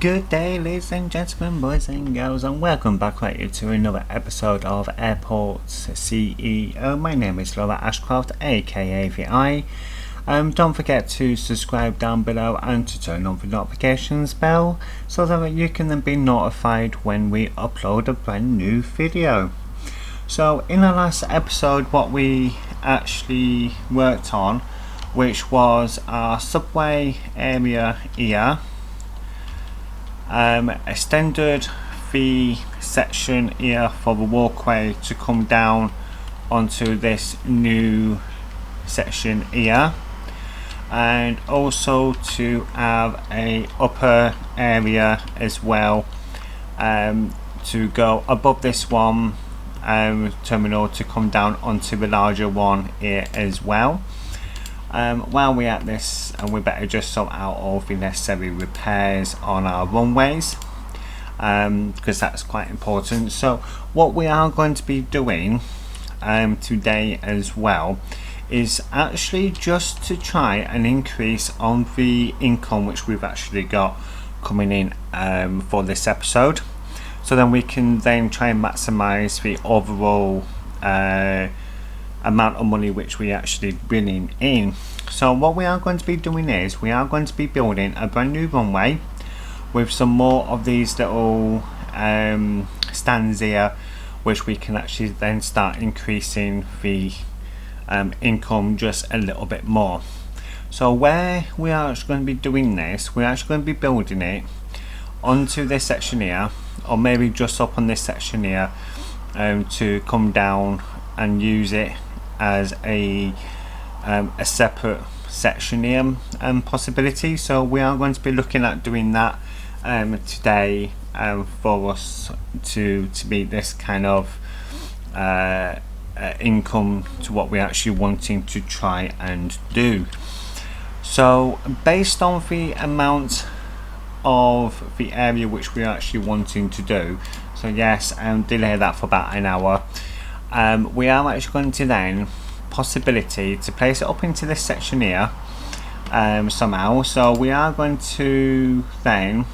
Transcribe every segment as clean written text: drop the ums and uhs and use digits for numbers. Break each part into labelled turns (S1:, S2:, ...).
S1: Good day, ladies and gentlemen, boys and girls, and welcome back to another episode of Airports CEO. My name is Laura Ashcroft, aka VI. Don't forget to subscribe down below and to turn on the notifications bell so that you can then be notified when we upload a brand new video. So in the last episode, what we actually worked on, which was our subway area here, extended the section here for the walkway to come down onto this new section here, and also to have a upper area as well to go above this one terminal to come down onto the larger one here as well. While we're at this, and we better just sort out all the necessary repairs on our runways, because that's quite important. So what we are going to be doing today as well is actually just to try and increase on the income which we've actually got coming in for this episode, so then we can then try and maximize the overall amount of money which we actually bringing in. So what we are going to be doing is we are going to be building a brand new runway with some more of these little stands here, which we can actually then start increasing the income just a little bit more. So where we are actually going to be doing this, we're actually going to be building it onto this section here, or maybe just up on this section here, to come down and use it as a separate section here possibility. So we are going to be looking at doing that today for us to meet this kind of income to what we're actually wanting to try and do. So based on the amount of the area which we're actually wanting to do, so yes, delay that for about an hour. We are actually going to then possibility to place it up into this section here somehow. So we are going to then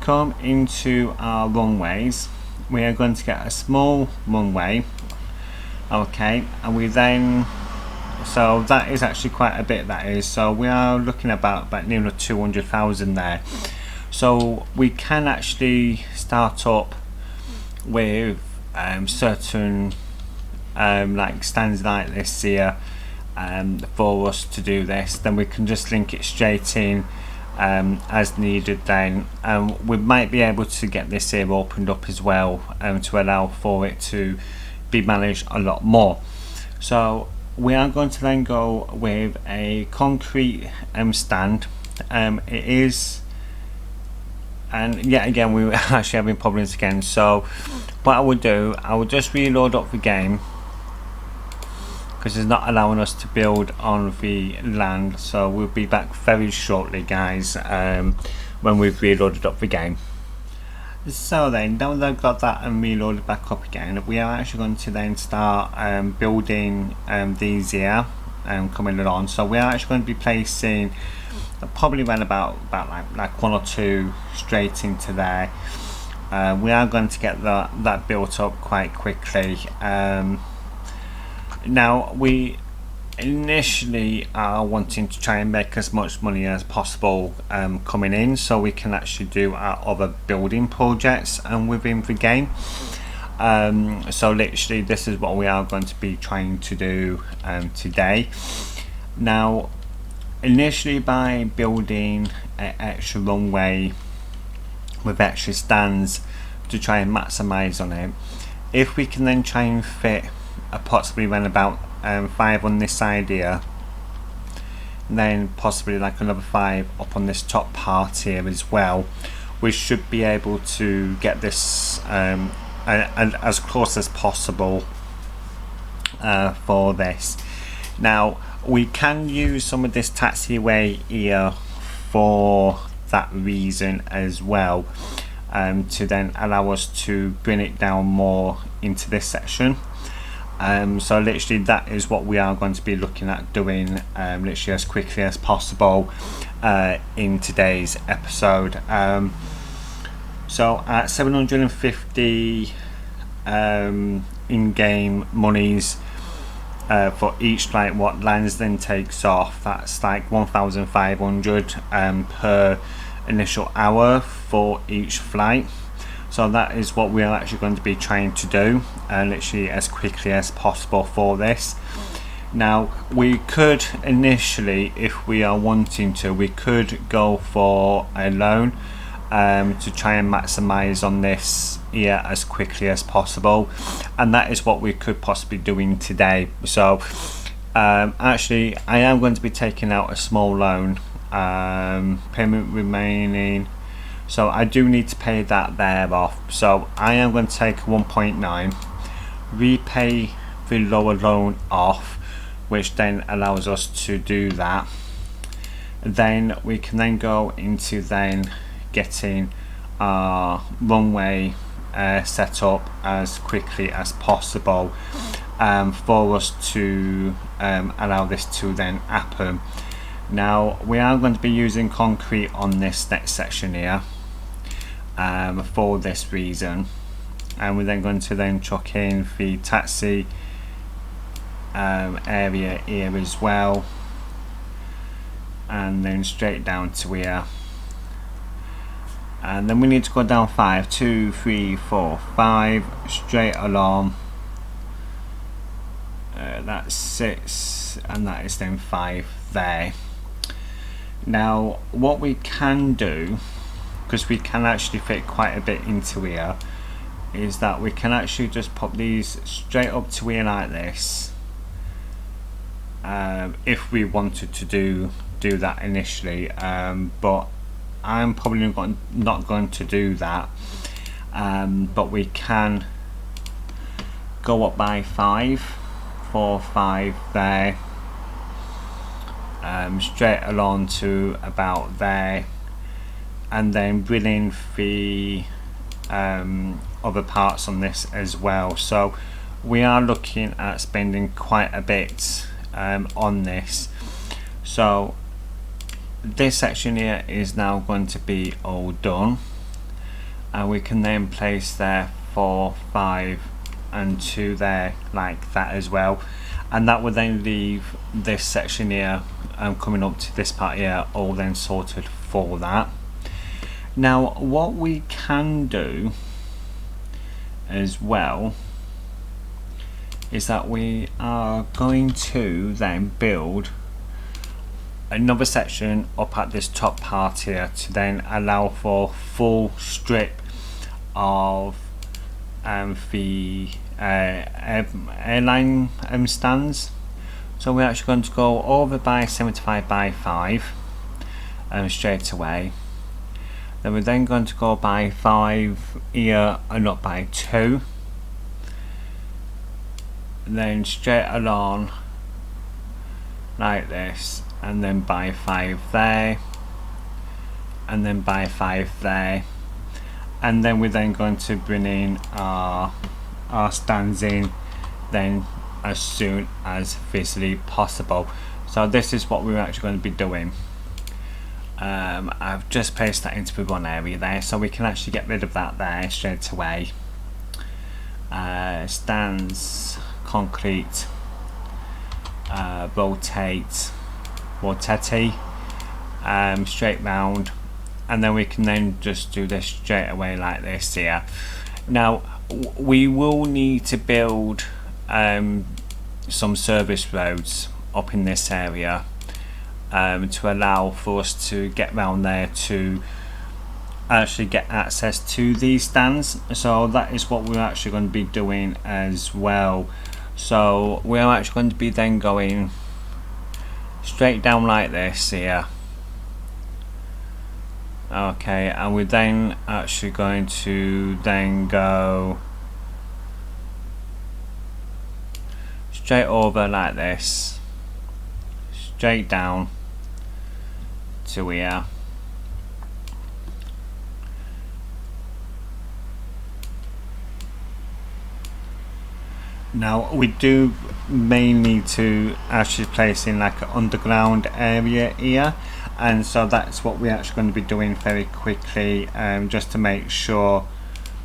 S1: come into our runways. We are going to get a small runway, okay, and we then, so that is actually quite a bit, that is. So we are looking about nearly 200,000 there. So we can actually start up with certain like stands like this here for us to do this. Then we can just link it straight in as needed then. We might be able to get this here opened up as well to allow for it to be managed a lot more. So we are going to then go with a concrete stand. It is, and yet again we were actually having problems again. So what I would do, I would just reload up the game because it's not allowing us to build on the land. So we'll be back very shortly, guys, when we've reloaded up the game. So then, now that I've got that and reloaded back up again, we are actually going to then start building these here coming along. So we are actually going to be placing probably around about like one or two straight into there. We are going to get that built up quite quickly. Now we initially are wanting to try and make as much money as possible coming in, so we can actually do our other building projects within the game. So literally this is what we are going to be trying to do today. Now initially, by building an extra runway with extra stands to try and maximize on it, if we can then try and fit approximately around about 5 on this side here, then possibly like another 5 up on this top part here as well, we should be able to get this as close as possible for this. Now we can use some of this taxiway here for that reason as well, to then allow us to bring it down more into this section. So literally that is what we are going to be looking at doing, literally as quickly as possible in today's episode. So at 750 in-game monies for each flight, what lands then takes off, that's like 1,500 per initial hour for each flight. So that is what we are actually going to be trying to do, literally as quickly as possible for this. Now we could initially, if we are wanting to, we could go for a loan to try and maximize on this here as quickly as possible, and that is what we could possibly doing today. So actually I am going to be taking out a small loan, payment remaining, so I do need to pay that there off. So I am going to take 1.9, repay the lower loan off, which then allows us to do that. Then we can then go into then getting our runway set up as quickly as possible for us to allow this to then happen. Now we are going to be using concrete on this next section here for this reason, and we're then going to then chuck in the taxi area here as well, and then straight down to here, and then we need to go down 5, 2, 3, 4, 5 straight along. That's 6, and that is then 5 there. Now what we can do, because we can actually fit quite a bit into here, is that we can actually just pop these straight up to here like this, if we wanted to do that initially, but I'm probably not going to do that, but we can go up by 5, 4, 5 there, straight along to about there, and then bring in the other parts on this as well. So we are looking at spending quite a bit on this. So this section here is now going to be all done, and we can then place there 4, 5 and 2 there like that as well, and that would then leave this section here coming up to this part here all then sorted for that. Now what we can do as well is that we are going to then build another section up at this top part here to then allow for full strip of the airline stands. So we're actually going to go over by 75 by 5 straight away. Then we're then going to go by 5 here and up by 2. Then straight along like this, and then by 5 there, and then by 5 there, and then we're then going to bring in our stands in then as soon as physically possible. So this is what we're actually going to be doing. I've just placed that into the one area there, so we can actually get rid of that there straight away. Stands, concrete, rotate, straight round, and then we can then just do this straight away like this here. Now we will need to build some service roads up in this area to allow for us to get round there to actually get access to these stands. So that is what we're actually going to be doing as well. So we're actually going to be then going straight down like this here. Okay, and we're then actually going to then go straight over like this, straight down to here. Now we do may need to actually place in like an underground area here, and so that's what we're actually going to be doing very quickly, just to make sure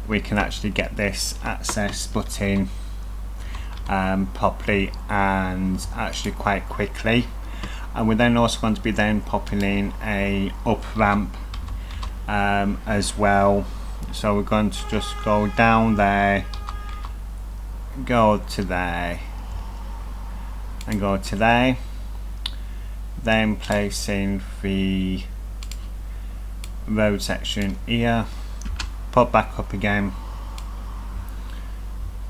S1: we can actually get this access button properly and actually quite quickly. And we're then also going to be then popping in a up ramp as well. So we're going to just go down there, go to there, and go to there, then placing the road section here, put back up again,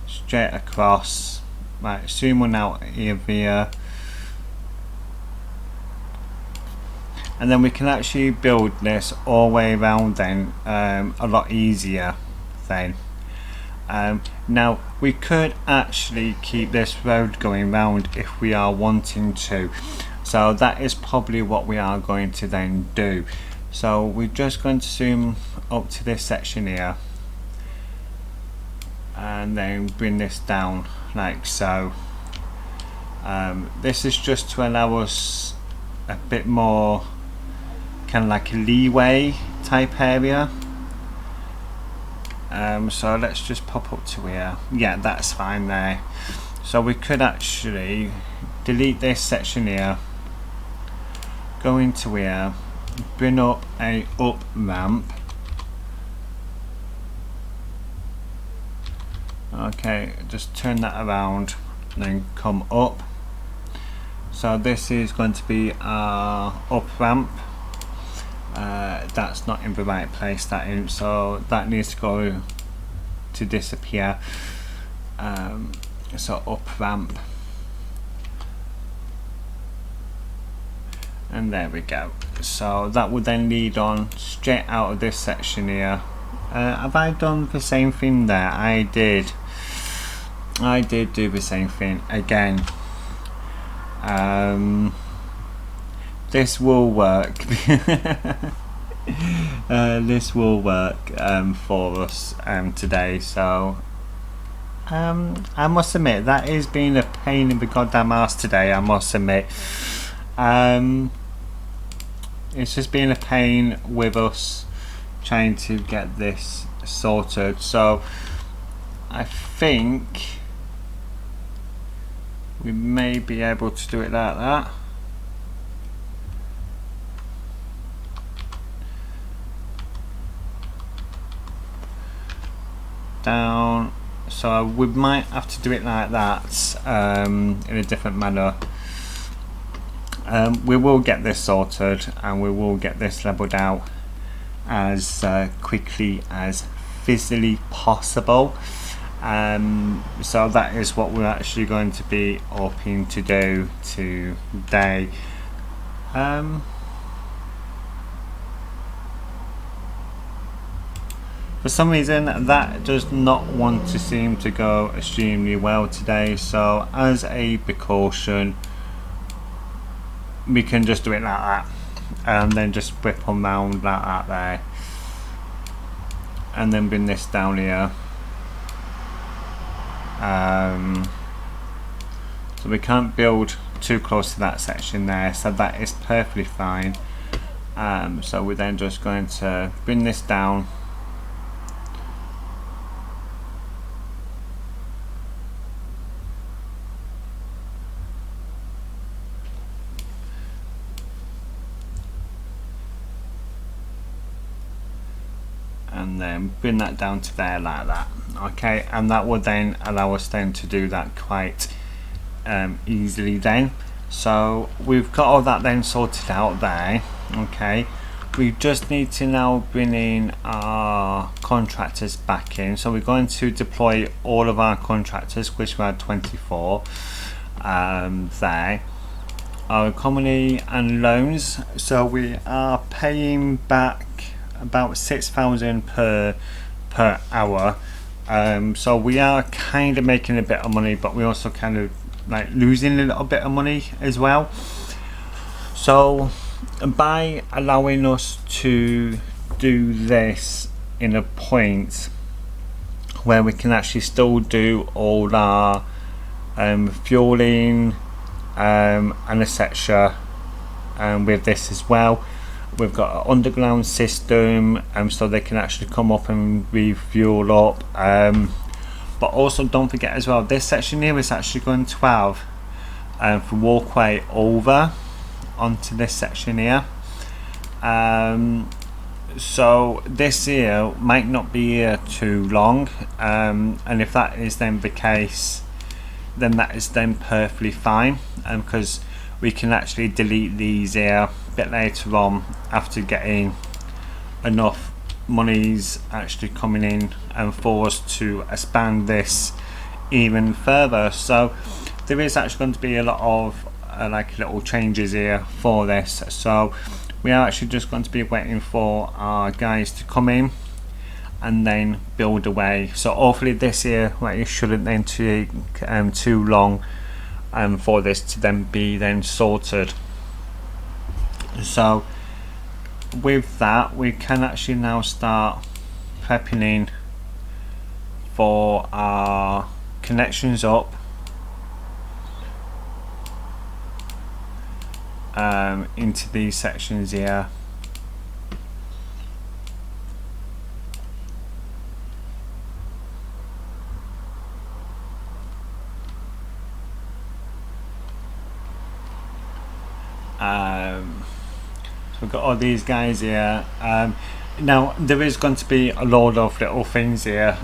S1: straight across, right, zoom one out here, and then we can actually build this all the way around then, a lot easier then. Now we could actually keep this road going round if we are wanting to, so that is probably what we are going to then do. So we're just going to zoom up to this section here and then bring this down like so. This is just to allow us a bit more kind of like a leeway type area. So let's just pop up to here. Yeah, that's fine there. So we could actually delete this section here, go into here, bring up a up ramp. Okay, just turn that around and then come up. So this is going to be our up ramp. That's not in the right place, that in, so that needs to go to disappear. So up ramp, and there we go. So that would then lead on straight out of this section here. Have I done the same thing there? I did do the same thing again. This will work. This will work for us today. So I must admit that is being a pain in the goddamn ass today. I must admit, it's just been a pain with us trying to get this sorted. So I think we may be able to do it like that. Down, so we might have to do it like that, in a different manner. We will get this sorted and we will get this leveled out as quickly as physically possible. So that is what we're actually going to be hoping to do today. For some reason that does not want to seem to go extremely well today, so as a precaution we can just do it like that and then just whip them round like that there, and then bring this down here. So we can't build too close to that section there, so that is perfectly fine. So we're then just going to bring this down, and then bring that down to there like that. Okay, and that would then allow us then to do that quite easily then. So we've got all that then sorted out there. Okay, we just need to now bring in our contractors back in. So we're going to deploy all of our contractors, which we had 24 there. Our economy and loans, so we are paying back about 6,000 per hour. So we are kind of making a bit of money, but we also kind of like losing a little bit of money as well. So by allowing us to do this in a point where we can actually still do all our fueling and etc. With this as well. We've got an underground system, so they can actually come up and refuel up. But also don't forget as well, this section here is actually going to have the walkway over onto this section here. So this here might not be here too long, and if that is then the case, then that is then perfectly fine, because we can actually delete these here a bit later on after getting enough monies actually coming in and for us to expand this even further. So there is actually going to be a lot of like little changes here for this. So we are actually just going to be waiting for our guys to come in and then build away. So hopefully this here, like, it shouldn't then take too long for this to then be then sorted. So with that, we can actually now start prepping in for our connections up into these sections here. So we've got all these guys here. Now there is going to be a load of little things here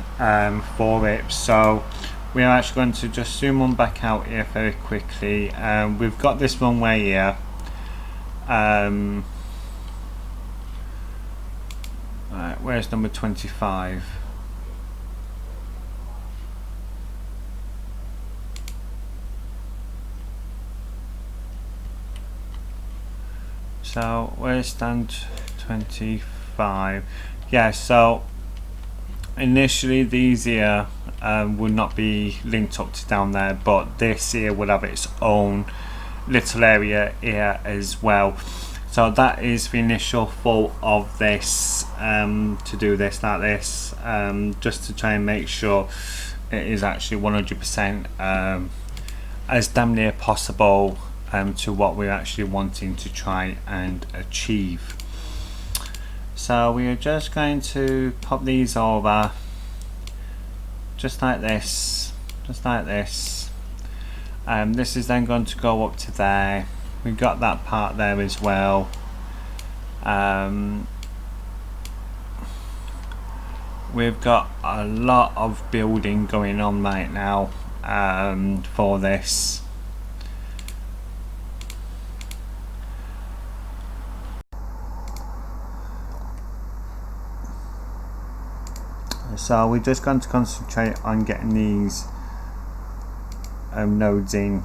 S1: for it, so we are actually going to just zoom on back out here very quickly. We've got this runway here. Right, where's number 25? So where's stand 25? Yeah, so initially these here would not be linked up to down there, but this here would have its own little area here as well. So that is the initial thought of this, to do this like this, just to try and make sure it is actually 100% as damn near possible to what we're actually wanting to try and achieve. So we are just going to pop these over just like this, just like this. This is then going to go up to there. We've got that part there as well. We've got a lot of building going on right now for this. So we're just going to concentrate on getting these nodes in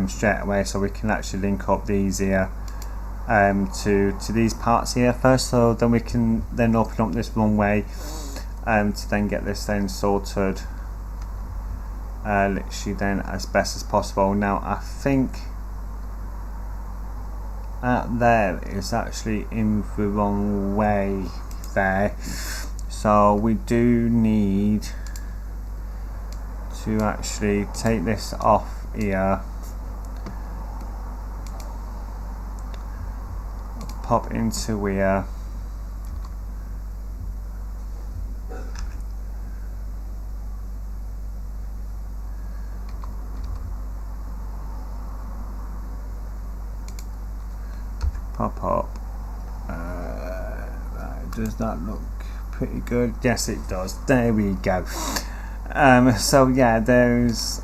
S1: straight away, so we can actually link up these here to these parts here first, so then we can then open up this runway to then get this then sorted literally then as best as possible. Now I think there is actually in the wrong way there, so we do need to actually take this off here, pop into here, pop up. Does that look pretty good? Yes, it does. There we go. So yeah, there's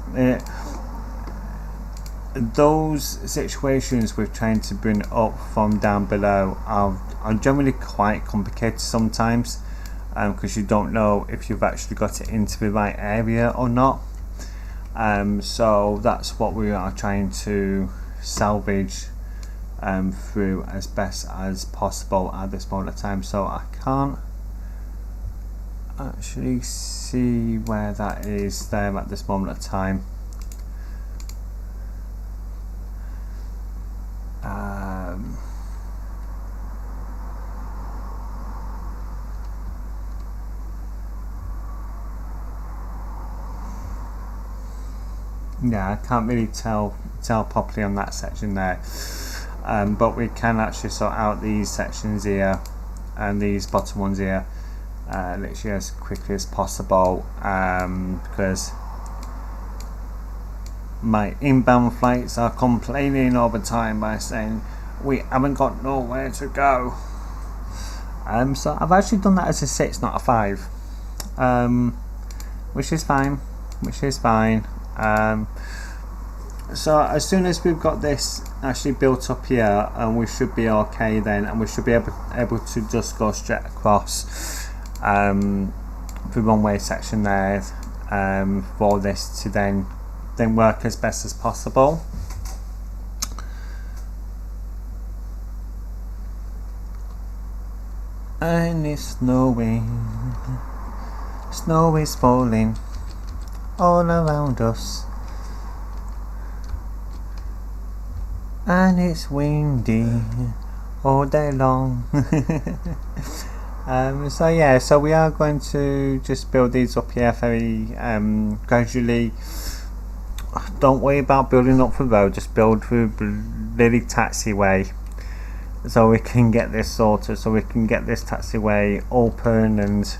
S1: those situations with trying to bring up from down below are generally quite complicated sometimes, because you don't know if you've actually got it into the right area or not. So that's what we are trying to salvage through as best as possible at this moment of time. So I can't actually see where that is there at this moment of time. yeah, I can't really tell properly on that section there, but we can actually sort out these sections here and these bottom ones here literally as quickly as possible, because my inbound flights are complaining all the time by saying we haven't got nowhere to go. So I've actually done that as a 6, not a 5, which is fine. So as soon as we've got this actually built up here, and we should be okay then, and we should be able to just go straight across the runway section there, for this to then work as best as possible. And it's snowing, snow is falling all around us, and it's windy all day long. So yeah, so we are going to just build these up here very gradually. Don't worry about building up the road, just build through the little taxiway, so we can get this sorted, so we can get this taxiway open and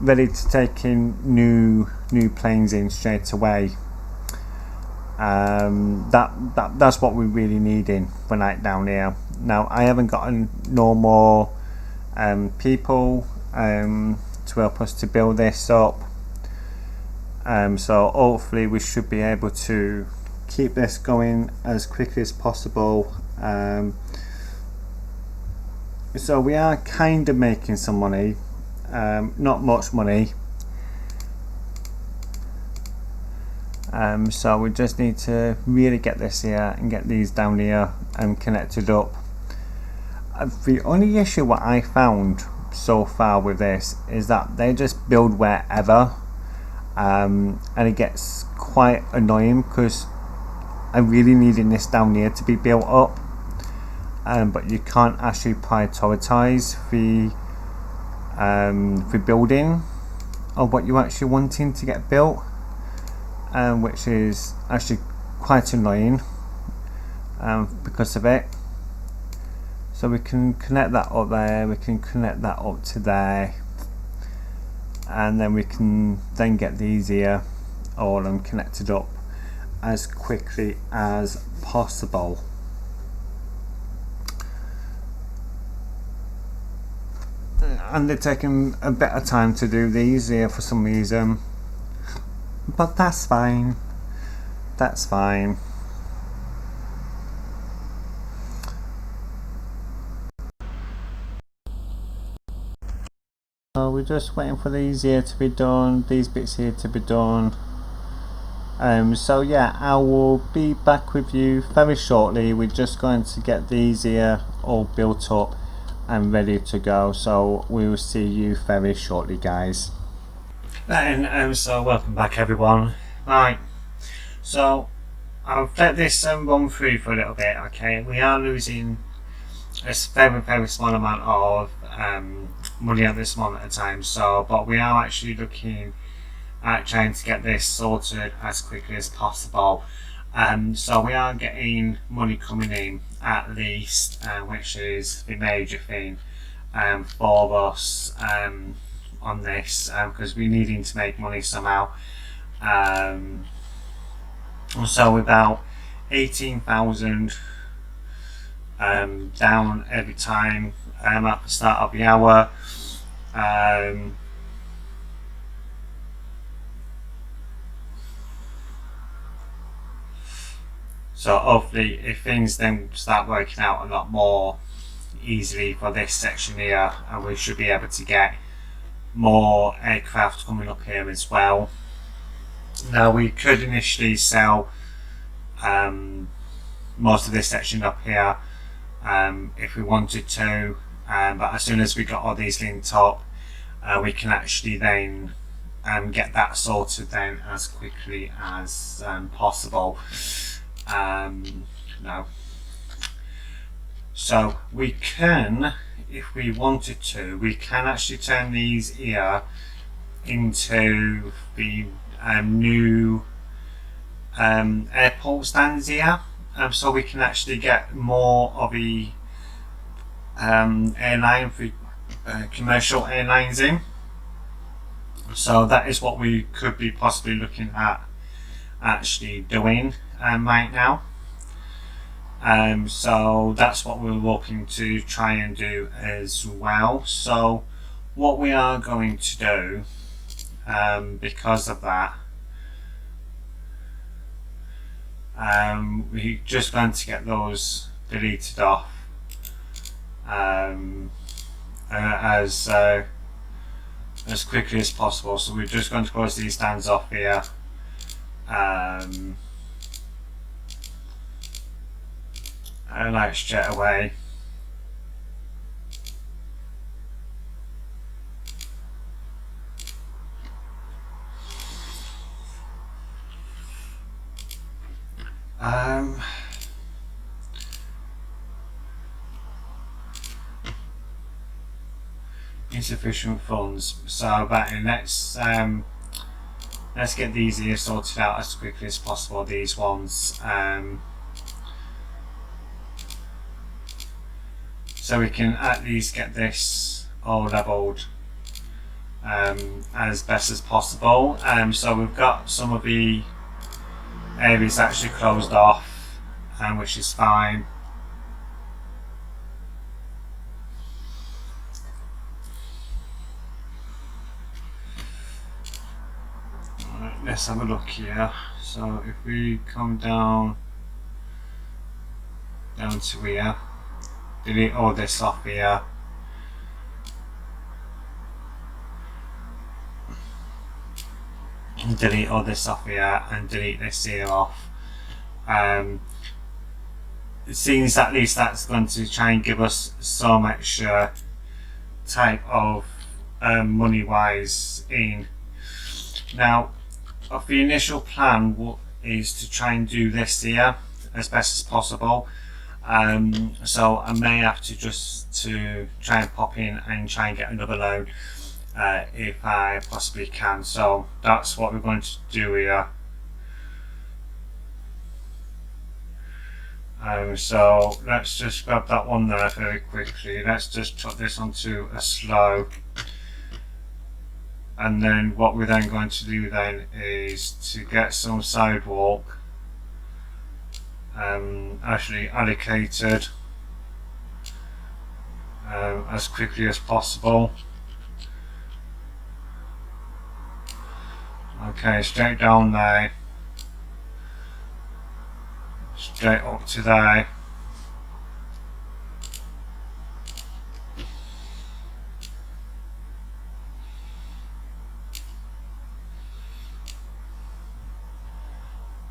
S1: ready to take in new planes in straight away. That's what we really need in for night down here. Now I haven't gotten no more people to help us to build this up, so hopefully we should be able to keep this going as quickly as possible. So we are kind of making some money, not much money, so we just need to really get this here and get these down here and connected up. The only issue what I found so far with this is that they just build wherever, and it gets quite annoying because I'm really needing this down here to be built up, but you can't actually prioritize the building of what you're actually wanting to get built, which is actually quite annoying because of it. So we can connect that up there, we can connect that up to there, and then we can then get these here all connected up as quickly as possible. And they're taking a bit of time to do these here for some reason, but that's fine. So we're just waiting for these here to be done, these bits here to be done. So yeah, I will be back with you very shortly. We're just going to get these here all built up and ready to go, so we will see you very shortly, guys. And so welcome back everyone. Right, so I'll let this run through for a little bit. Okay, we are losing a very small amount of money at this moment in time, so but we are actually looking at trying to get this sorted as quickly as possible. So we are getting money coming in at least, which is the major thing for us on this, because we're needing to make money somehow. So about 18,000 down every time at the start of the hour. So hopefully if things then start working out a lot more easily for this section here, and we should be able to get more aircraft coming up here as well. Now we could initially sell most of this section up here if we wanted to, but as soon as we got all these linked up, we can actually then get that sorted then as quickly as possible. No. So we can, if we wanted to, we can actually turn these here into the new airport stands here, so we can actually get more of the airline for commercial airlines in. So that is what we could be possibly looking at actually doing right now. So that's what we're looking to try and do as well. So what we are going to do, because of that, we're just going to get those deleted off as quickly as possible. So we're just going to close these stands off here. Like straight away. Insufficient funds. So let's get these here sorted out as quickly as possible. These ones, so we can at least get this all levelled as best as possible. So we've got some of the areas actually closed off, which is fine. Let's have a look here. So if we come down to here, delete all this off here. Delete all this off here and delete this here off. It seems at least that's going to try and give us some extra type of money wise in. Now, the initial plan is to try and do this here as best as possible. So I may have to try and pop in and try and get another loan if I possibly can. So that's what we're going to do here. So let's just grab that one there very quickly. Let's just put this onto a slow. And then what we're then going to do then is to get some sidewalk actually allocated as quickly as possible. Okay, straight down there, straight up to there.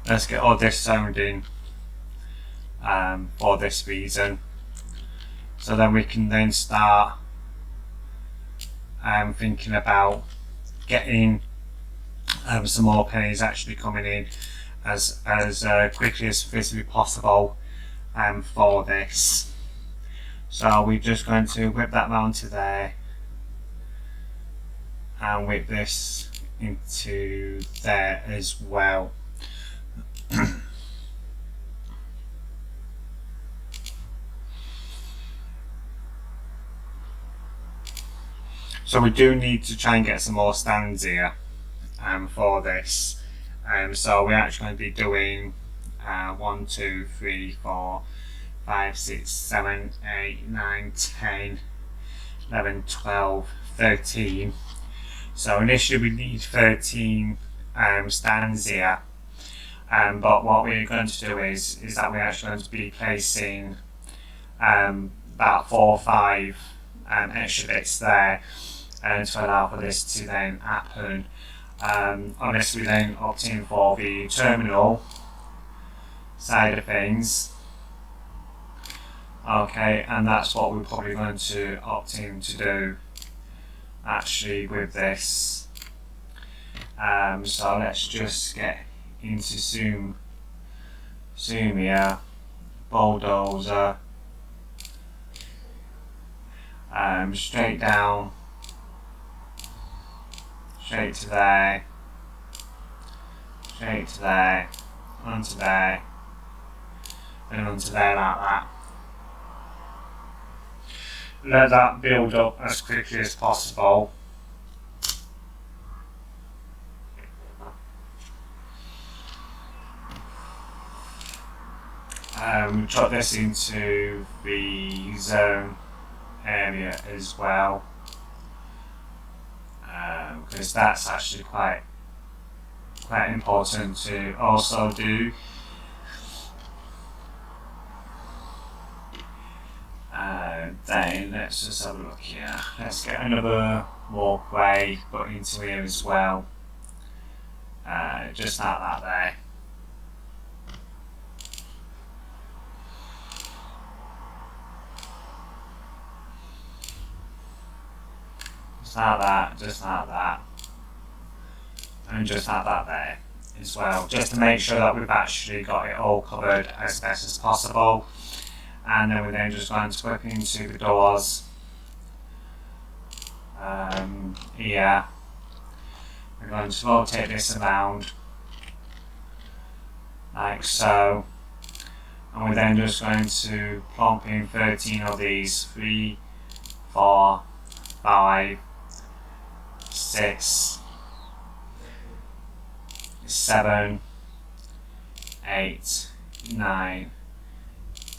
S1: Let's get all this sounding for this reason. So then we can then start thinking about getting some more pennies actually coming in as quickly as physically possible for this. So we're just going to whip that round to there and whip this into there as well. So we do need to try and get some more stands here for this. So we're actually going to be doing 1, 2, 3, 4, 5, 6, 7, 8, 9, 10, 11, 12, 13. So initially we need 13 stands here. But what we're going to do is that we're actually going to be placing about 4 or 5 extra bits there to allow for this to then happen. Obviously then opting for the terminal side of things. Okay, and that's what we're probably going to opt in to do actually with this. So let's just get into zoom here, bulldozer, straight down, straight to there, straight to there, onto there, and onto there like that. Let that build up as quickly as possible. Drop this into the zone area as well, because that's actually quite important to also do. Then let's just have a look here. Let's get another walkway put into here as well. Just like that there. Just like that, just like that. And just like that there as well. Just to make sure that we've actually got it all covered as best as possible. And then we're then just going to whip into the doors here. We're going to rotate this around like so, and we're then just going to plump in 13 of these. 3, 4, 5, 6, 7, 8, 9,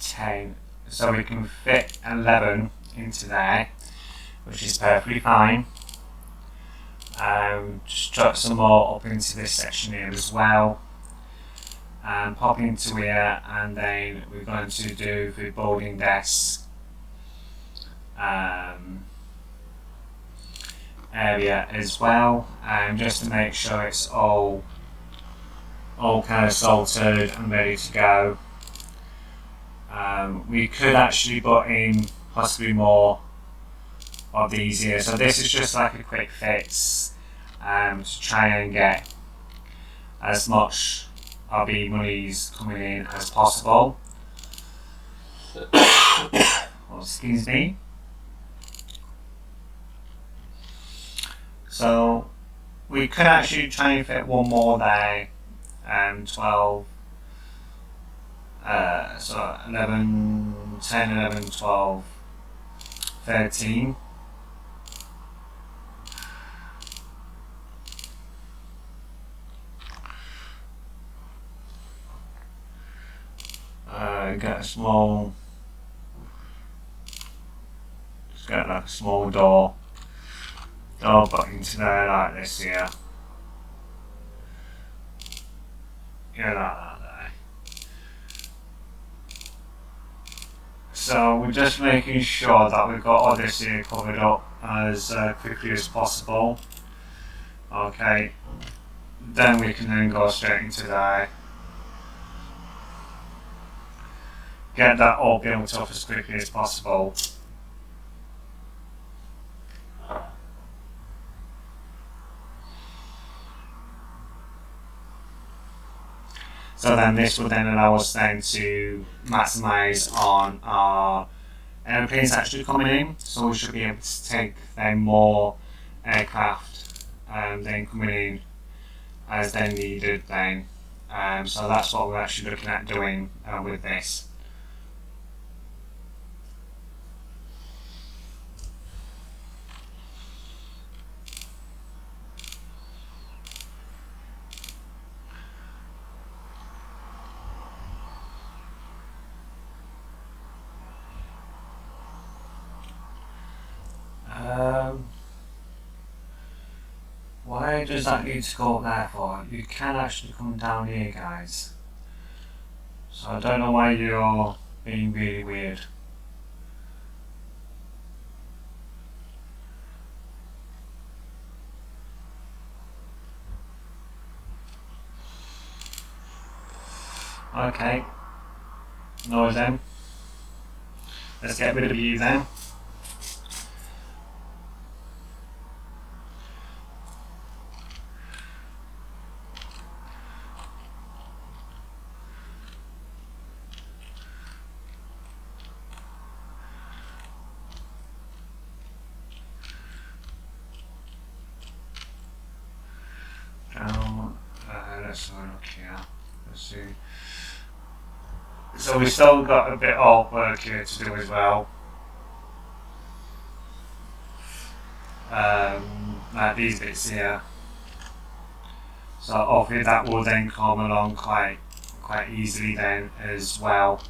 S1: 10, so we can fit 11 into there, which is perfectly fine. Just drop some more up into this section here as well, and pop into here, and then we're going to do the boarding desk area as well, just to make sure it's all kind of salted and ready to go. We could actually put in possibly more of these here, so this is just like a quick fix to try and get as much of the monies coming in as possible. Well, excuse me. So we could actually try and fit one more there, 12, so 11, 10, 11, 12, 13. Get a small, just get like a small door put into there like this here. Yeah, like that there. So we're just making sure that we've got all this here covered up as quickly as possible. Okay, then we can then go straight into there. Get that all built up as quickly as possible. So then this will then allow us then to maximise on our airplanes actually coming in. So we should be able to take then more aircraft then coming in as then needed then. So that's what we're actually looking at doing with this. Why does that need to go up there for? You can actually come down here, guys. So I don't know why you're being really weird. Okay. No worries then. Let's get rid of you then. Let's have a look here. So we've still got a bit of work here to do as well. Like these bits here. So hopefully that will then come along quite easily then as well.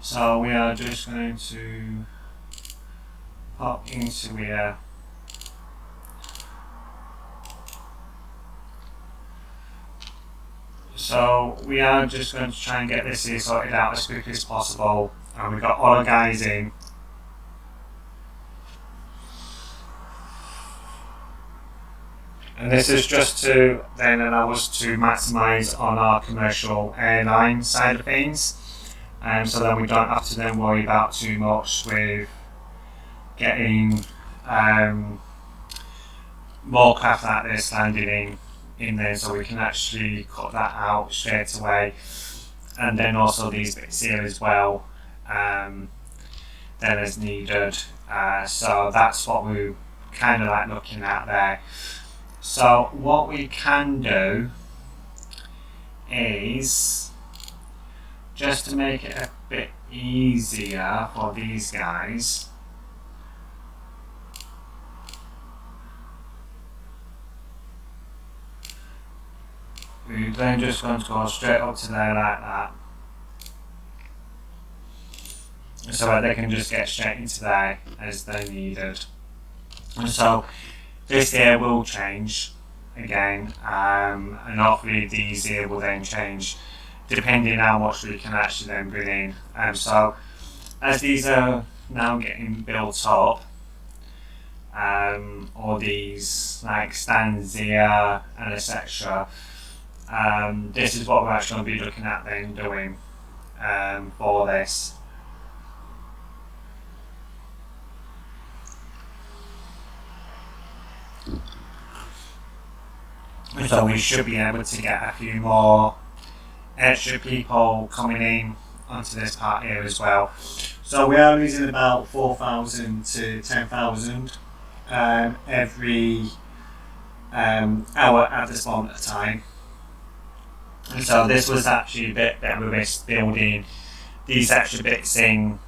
S1: So we are just going to pop into here. So we are just going to try and get this here sorted out as quickly as possible, and we've got all our guys in. And this is just to then allow us to maximise on our commercial airline side of things, so then we don't have to then worry about too much with getting more craft like this landing in there, so we can actually cut that out straight away. And then also these bits here as well, then as needed. So that's what we're kind of like looking at there. So what we can do is, just to make it a bit easier for these guys, we're then just going to go straight up to there like that, so that they can just get straight into there as they needed. And so this here will change again, and hopefully these here will then change depending how much we can actually then bring in. So as these are now getting built up, all these like stands here and etc., this is what we're actually going to be looking at then doing for this. So we should be able to get a few more extra people coming in onto this part here as well. So we are losing about 4,000 to 10,000 every hour at this moment of time. And so this was actually a bit of a risk building these extra bits in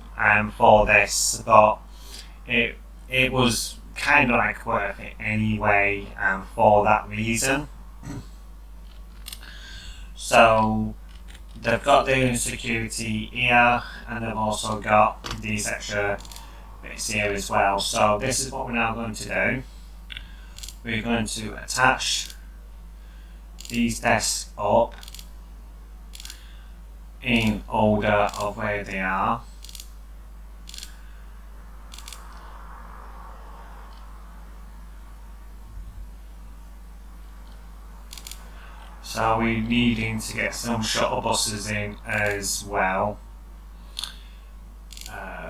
S1: for this, but it was kind of like worth it anyway for that reason. So they've got the security here, and they've also got these extra bits here as well. So this is what we're now going to do. We're going to attach these desks up in order of where they are. So we're needing to get some shuttle buses in as well.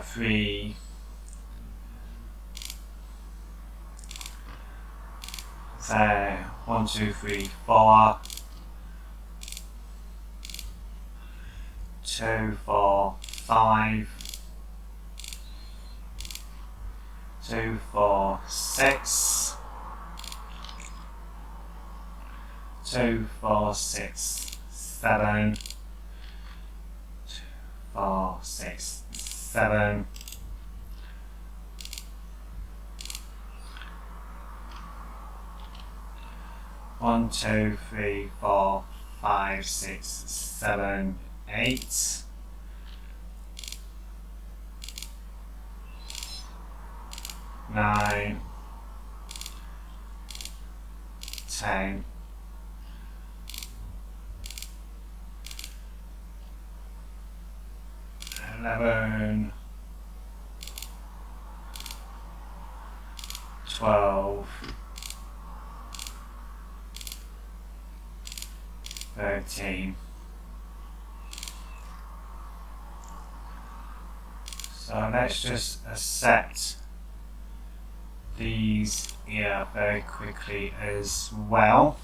S1: 3, 1, 2, 3, 4, 2, 4, 5, 2, 4, 6, 2, 4, 6, 7, 2, 4, 6, 7, 1, 2, 3, 4, 5, 6, 7, 8, 9, 10, 11, 12, 13. So let's just set these here very quickly as well.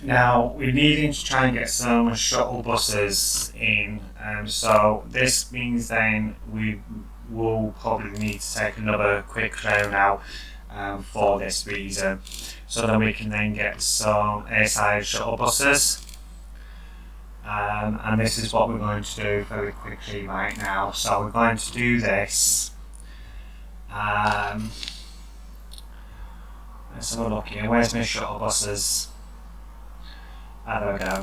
S1: Now we're needing to try and get some shuttle buses in, so this means then we will probably need to take another quick loan out for this reason, so that we can then get some airside shuttle buses. And this is what we're going to do very quickly right now. So we're going to do this. Let's have a look here. Where's my shuttle buses? Ah, there we go.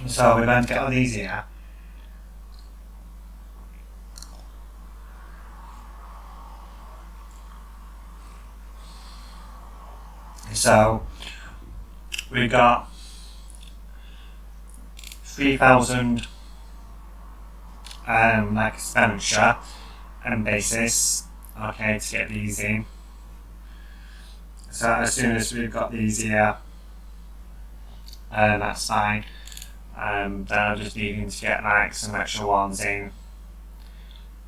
S1: So we're going to get all these here. So we got 3,000 like expenditure and basis, okay, to get these in. So as soon as we've got these here, that's fine. Then I'm just needing to get like some extra ones in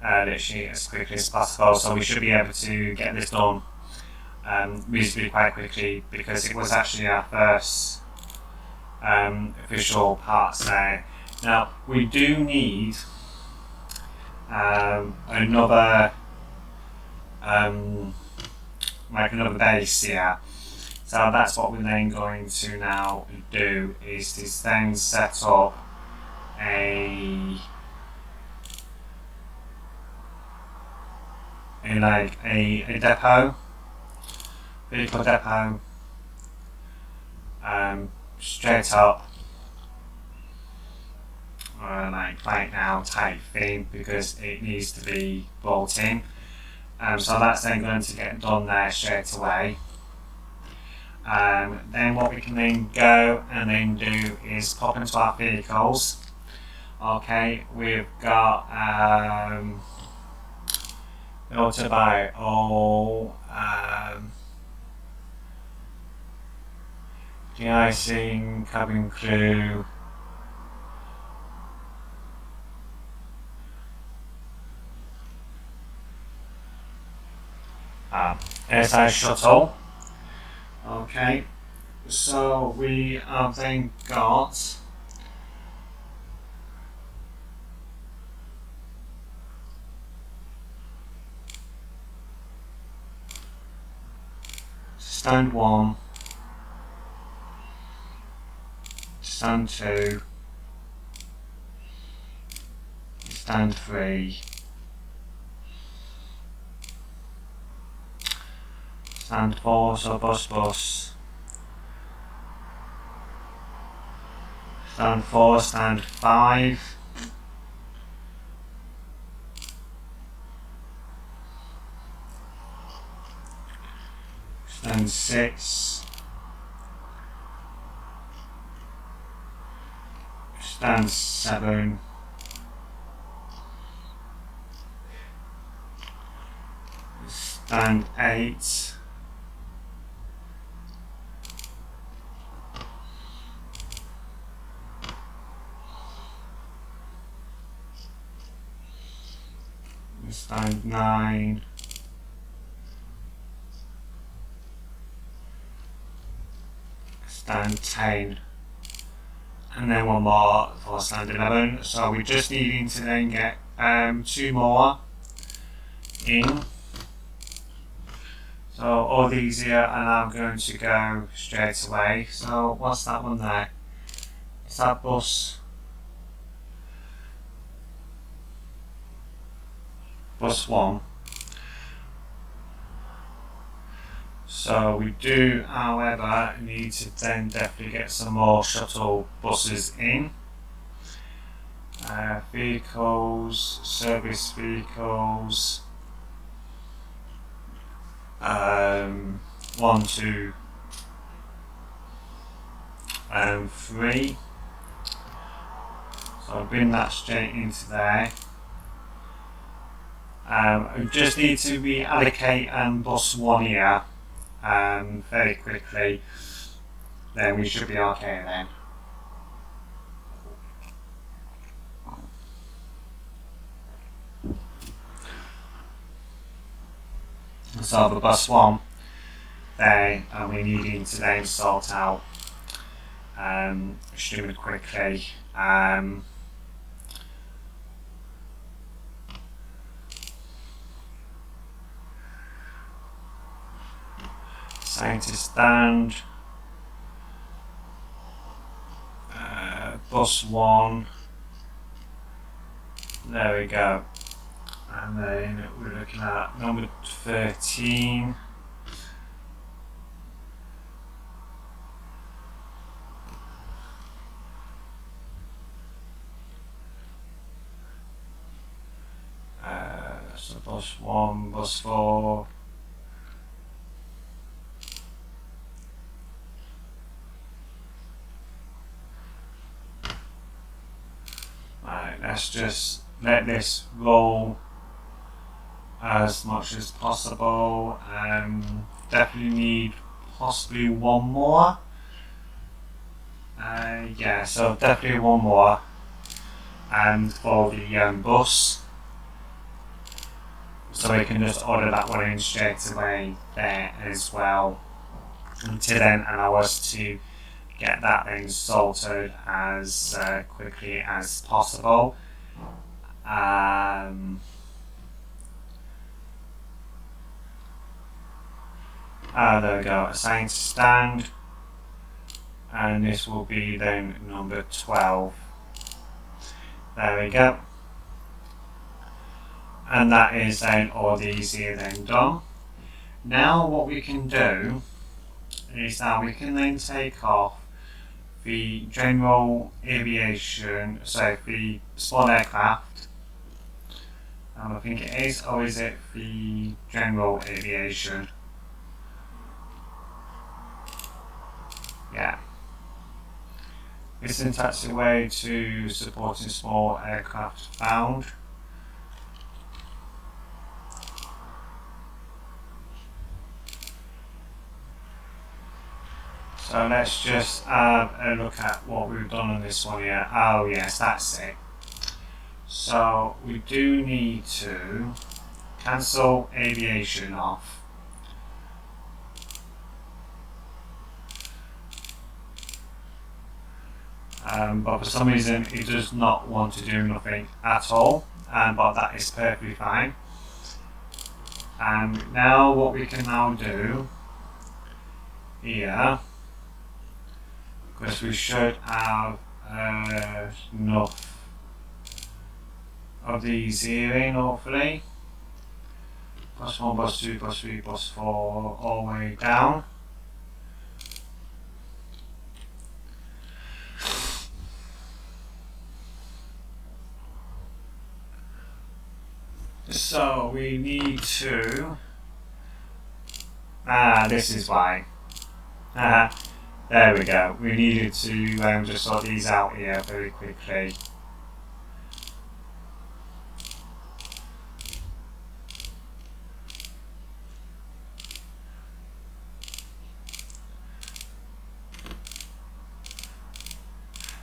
S1: literally as quickly as possible, so we should be able to get this done reasonably quite quickly, because it was actually our first official parts there. Now we do need another like another base here. So that's what we're then going to now do, is to then set up a depot, vehicle depot, straight up, like right now type thing, because it needs to be brought in. So that's then going to get done there straight away. Then what we can then go and then do is pop into our vehicles. Okay, we've got auto de-icing, cabin crew, airside shuttle. Okay, so we have then got stand 1, stand 2, stand 3, stand 4, so bus, stand 4, stand 5, stand 6, stand 7, stand 8, stand 9, stand 10, and then one more for stand 11. So we're just needing to then get 2 more in. So all these here are now going to go straight away. So what's that one there? Is that bus 1? So we do, however, need to then definitely get some more shuttle buses in. Vehicles, service vehicles, 1, 2, 3. So I'll bring that straight into there. We just need to reallocate bus 1 here very quickly, then we should be okay then. So the bus 1 there, and we're needing to then sort out extremely quickly Scientist stand, bus 1, there we go, and then we're looking at number 13. So bus 1, bus 4. Right, let's just let this roll as much as possible. Definitely need possibly one more. Yeah, so definitely one more. And for the bus, so we can just order that one in straight away there as well, until then allow us to get that thing sorted as quickly as possible. There we go, assign stand, and this will be then number 12. There we go. And that is then all these here then done. Now what we can do is that we can then take off the general aviation, so the small aircraft, I think it is, or is it the general aviation? Yeah. It's a fantastic way to supporting small aircraft found. So let's just have a look at what we've done on this one here. Oh yes, that's it. So we do need to cancel aviation off. But for some reason it does not want to do nothing at all, but that is perfectly fine. And now what we can now do here, because we should have enough of these here in, hopefully. Plus 1, plus 2, plus 3, plus 4, all the way down. So we need to, this is why. There we go. We needed to just sort these out here very quickly.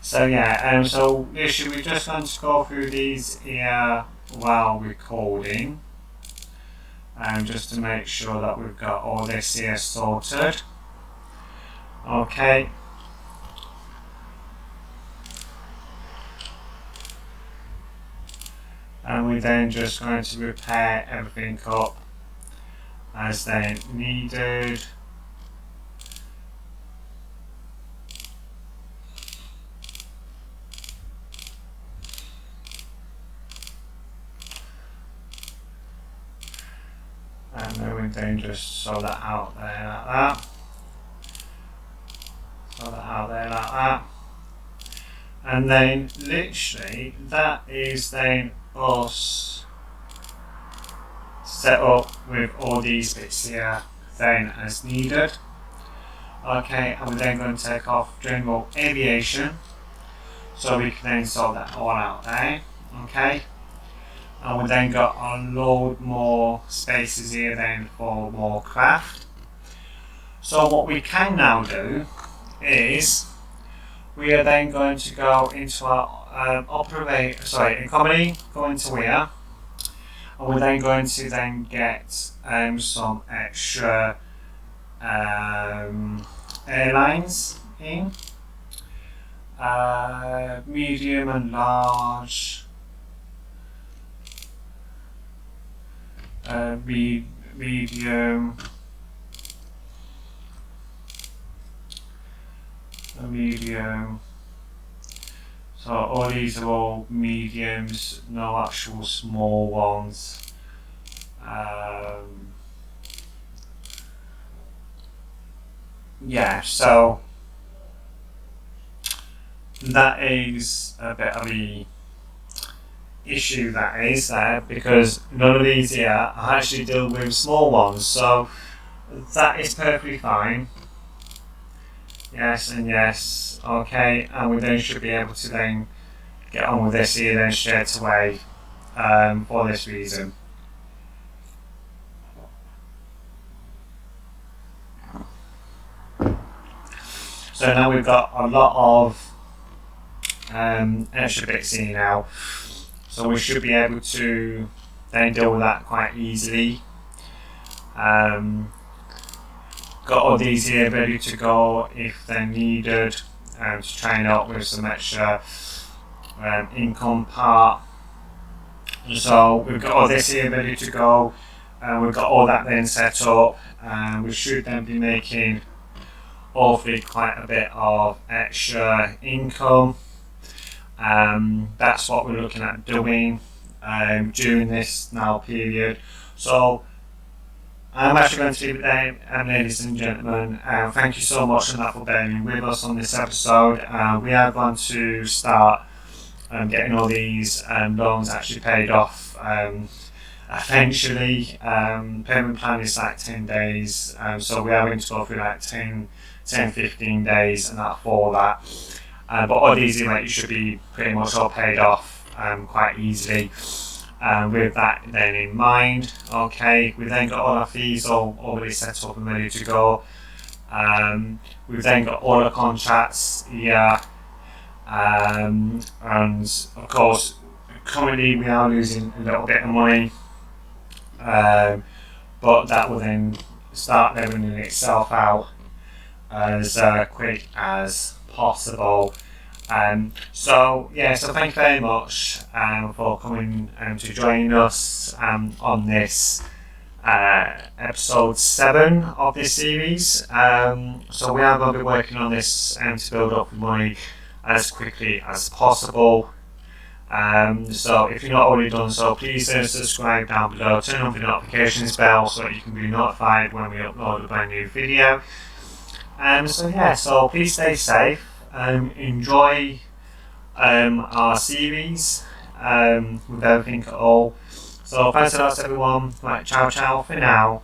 S1: So yeah, so literally we're just going to go through these here while recording, just to make sure that we've got all this here sorted. Okay. And we're then just going to repair everything up as they needed. And then we then just sort that out there like that. Sort that out there like that. And then literally that is then us set up with all these bits here then as needed. Okay, and we're then going to take off general aviation, so we can then sort that all out there. Okay. And we then got a load more spaces here then for more craft. So what we can now do is we are then going to go into our economy, go into here, and we're then going to then get some extra airlines in. medium and large, medium, medium. So all these are all mediums, no actual small ones. Yeah, so that is a bit of the issue that is there, because none of these here are actually deal with small ones, so that is perfectly fine. Yes and yes, okay, and we then should be able to then get on with this here then straight away, for this reason. So now we've got a lot of extra bits here now, so we should be able to then deal with that quite easily. Got all these here ready to go if they're needed, to train up with some extra income part. So we've got all this here ready to go, and we've got all that then set up, and we should then be making hopefully quite a bit of extra income. That's what we're looking at doing during this now period. So I'm actually going to leave it there, ladies and gentlemen. Thank you so much for bearing with us on this episode. We are going to start getting all these loans actually paid off eventually. Payment plan is like 10 days, so we are going to go through like 10-15 days and that for that. But all these you should be pretty much all paid off quite easily. With that then in mind, okay, we've then got all our fees all already set up and ready to go. We've then got all the contracts here, and of course currently we are losing a little bit of money, but that will then start leveling itself out as quick as possible. So thank you very much for coming to join us on this episode 7 of this series. So we are going to be working on this to build up money as quickly as possible. So if you're not already done so, please subscribe down below, turn on the notifications bell so that you can be notified when we upload a brand new video. So please stay safe. Enjoy our series with everything at all. So thanks a lot everyone. Ciao for now.